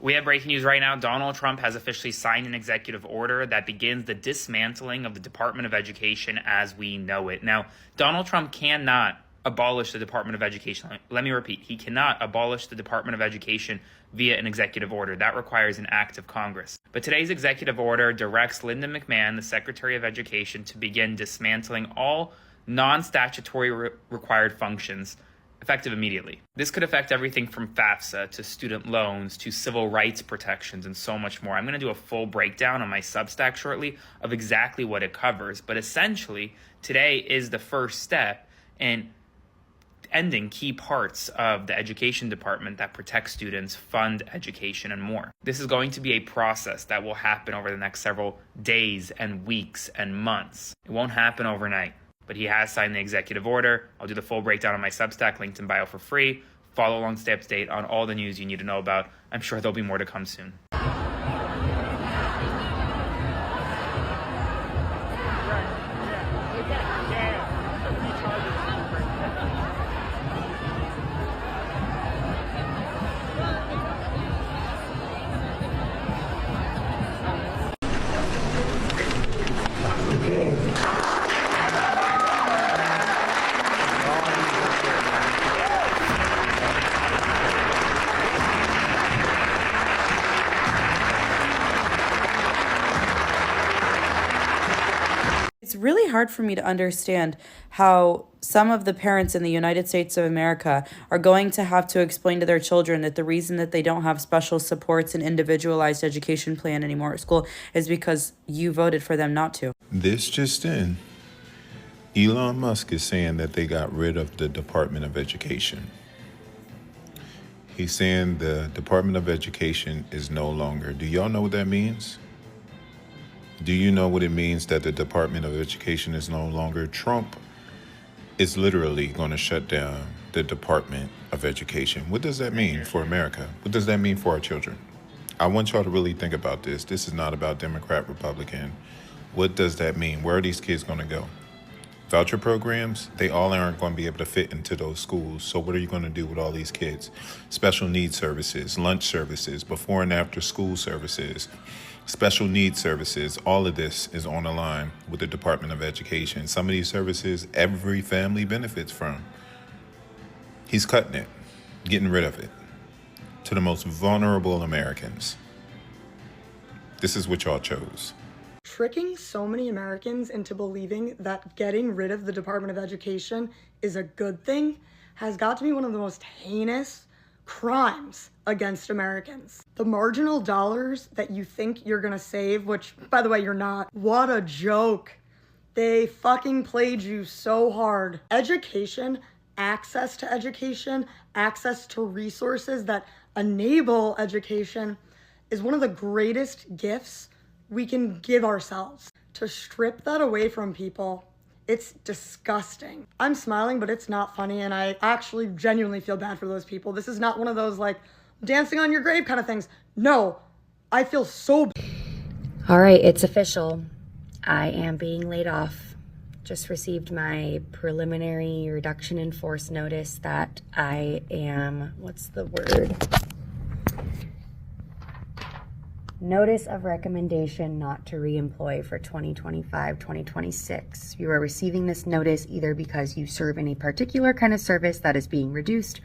We have breaking news right now. Donald Trump has officially signed an executive order that begins the dismantling of the Department of Education as we know it. Now, Donald Trump cannot abolish the Department of Education. Let me repeat. He cannot abolish the Department of Education via an executive order. That requires an act of Congress. But today's executive order directs Linda McMahon, the Secretary of Education, to begin dismantling all non-statutory required functions effective immediately. This could affect everything from FAFSA to student loans to civil rights protections and so much more. I'm going to do a full breakdown on my Substack shortly of exactly what it covers. But essentially, today is the first step in ending key parts of the education department that protect students, fund education, and more. This is going to be a process that will happen over the next several days and weeks and months. It won't happen overnight. But he has signed the executive order. I'll do the full breakdown on my Substack, linked in bio for free. Follow along, stay up to date on all the news you need to know about. I'm sure there'll be more to come soon. It's really hard for me to understand how some of the parents in the United States of America are going to have to explain to their children that the reason that they don't have special supports and individualized education plan anymore at school is because you voted for them not to. This just in, Elon Musk is saying that they got rid of the Department of Education. He's saying the Department of Education is no longer. Do y'all know what that means? Do you know what it means that the Department of Education is no longer? Trump is literally going to shut down the Department of Education. What does that mean for America? What does that mean for our children? I want y'all to really think about this. This is not about Democrat, Republican. What does that mean? Where are these kids going to go? Voucher programs, they all aren't going to be able to fit into those schools. So what are you going to do with all these kids? Special needs services, lunch services, before and after school services, special needs services, all of this is on the line with the Department of Education. Some of these services, every family benefits from. He's cutting it, getting rid of it, to the most vulnerable Americans. This is what y'all chose. Tricking so many Americans into believing that getting rid of the Department of Education is a good thing has got to be one of the most heinous crimes against Americans. The marginal dollars that you think you're gonna save, which, by the way, you're not. What a joke. They fucking played you so hard. Education, access to resources that enable education is one of the greatest gifts we can give ourselves. To strip that away from people, it's disgusting. I'm smiling, but it's not funny, and I actually genuinely feel bad for those people. This is not one of those, like, dancing on your grave kind of things. No, I feel so bad. All right, it's official. I am being laid off. Just received my preliminary reduction in force notice that I am, what's the word? Notice of recommendation not to reemploy for 2025-2026. You are receiving this notice either because you serve in a particular kind of service that is being reduced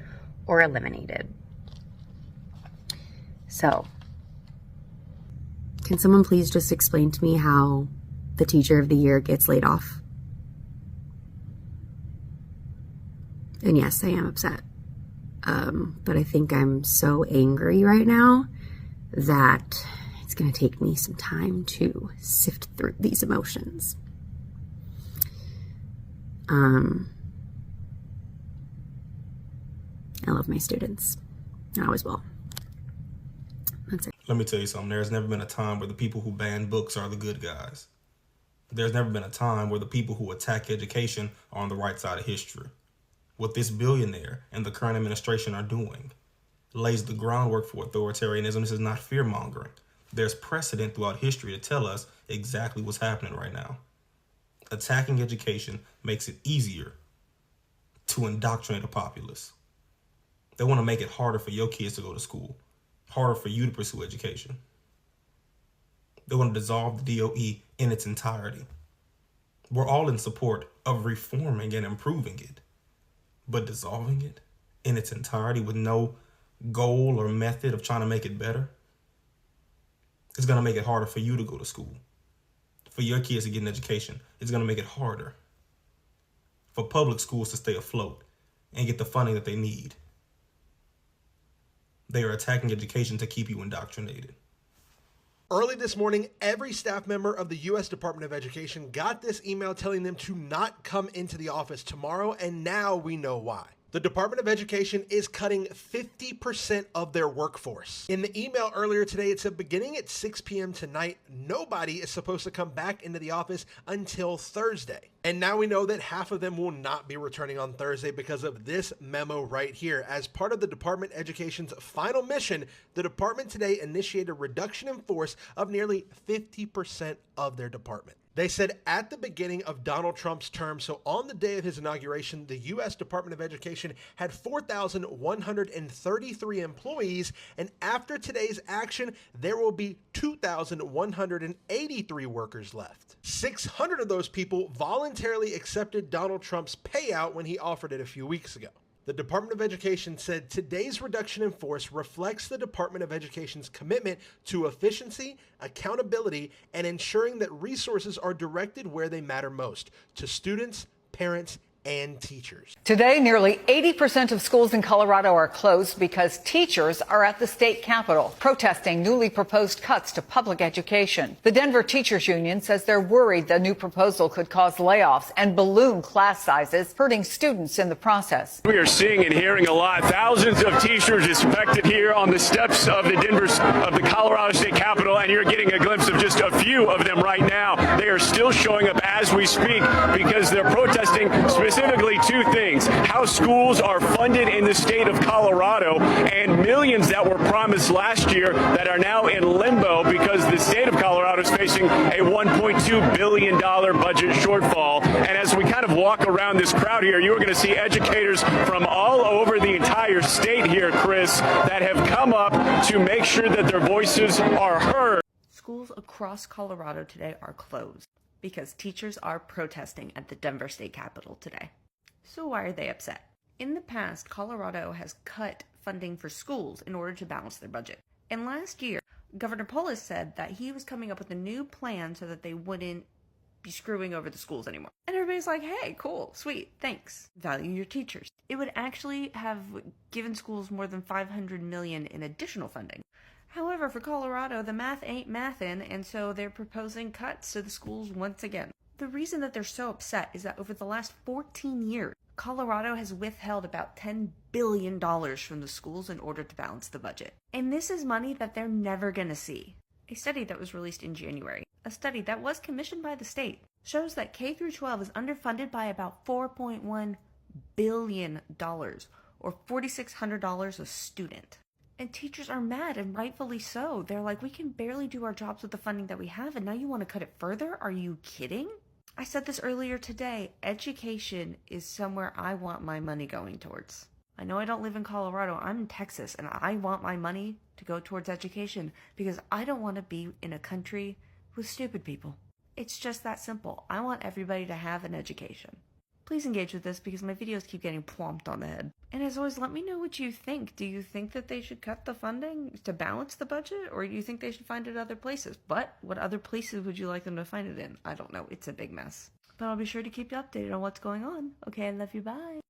or eliminated. So, can someone please just explain to me how the teacher of the year gets laid off? And yes, I am upset. But I think I'm so angry right now that it's going to take me some time to sift through these emotions. I love my students. I always will. That's it. Let me tell you something. There's never been a time where the people who ban books are the good guys. There's never been a time where the people who attack education are on the right side of history. What this billionaire and the current administration are doing lays the groundwork for authoritarianism. This is not fear-mongering. There's precedent throughout history to tell us exactly what's happening right now. Attacking education makes it easier to indoctrinate a populace. They want to make it harder for your kids to go to school. harder for you to pursue education. They're going to dissolve the DOE in its entirety. We're all in support of reforming and improving it, but dissolving it in its entirety with no goal or method of trying to make it better, it's going to make it harder for you to go to school. For your kids to get an education, it's going to make it harder for public schools to stay afloat and get the funding that they need. They are attacking education to keep you indoctrinated. Early this morning, every staff member of the U.S. Department of Education got this email telling them to not come into the office tomorrow, and now we know why. The Department of Education is cutting 50% of their workforce. In the email earlier today, it said beginning at 6 p.m. tonight, nobody is supposed to come back into the office until Thursday. And now we know that half of them will not be returning on Thursday because of this memo right here. As part of the Department of Education's final mission, the department today initiated a reduction in force of nearly 50% of their department. They said at the beginning of Donald Trump's term, so on the day of his inauguration, the U.S. Department of Education had 4,133 employees, and after today's action, there will be 2,183 workers left. 600 of those people voluntarily accepted Donald Trump's payout when he offered it a few weeks ago. The Department of Education said today's reduction in force reflects the Department of Education's commitment to efficiency, accountability, and ensuring that resources are directed where they matter most, to students, parents, and teachers. Today, nearly 80% of schools in Colorado are closed because teachers are at the state capitol protesting newly proposed cuts to public education. The Denver Teachers Union says they're worried the new proposal could cause layoffs and balloon class sizes, hurting students in the process. We are seeing and hearing a lot. Thousands of teachers expected here on the steps of the Colorado State Capitol, and you're getting a glimpse of just a few of them right now. They are still showing up as we speak because they're protesting specifically two things: how schools are funded in the state of Colorado, and millions that were promised last year that are now in limbo because the state of Colorado is facing a $1.2 billion budget shortfall. And as we kind of walk around this crowd here, you're going to see educators from all over the entire state here, Chris, that have come up to make sure that their voices are heard. Schools across Colorado today are closed because teachers are protesting at the Denver State Capitol today. So why are they upset? In the past, Colorado has cut funding for schools in order to balance their budget. And last year, Governor Polis said that he was coming up with a new plan so that they wouldn't be screwing over the schools anymore. And everybody's like, hey, cool, sweet, thanks. Value your teachers. It would actually have given schools more than $500 million in additional funding. However, for Colorado, the math ain't mathin', and so they're proposing cuts to the schools once again. The reason that they're so upset is that over the last 14 years, Colorado has withheld about $10 billion from the schools in order to balance the budget. And this is money that they're never going to see. A study that was released in January, a study that was commissioned by the state, shows that K-12 is underfunded by about $4.1 billion, or $4,600 a student. And teachers are mad, and rightfully so. They're like, we can barely do our jobs with the funding that we have, and now you want to cut it further? Are you kidding? I said this earlier today. Education is somewhere I want my money going towards. I know I don't live in Colorado. I'm in Texas, and I want my money to go towards education because I don't want to be in a country with stupid people. It's just that simple. I want everybody to have an education. Please engage with this because my videos keep getting plomped on the head. And as always, let me know what you think. Do you think that they should cut the funding to balance the budget? Or do you think they should find it other places? But what other places would you like them to find it in? I don't know. It's a big mess. But I'll be sure to keep you updated on what's going on. Okay, I love you. Bye.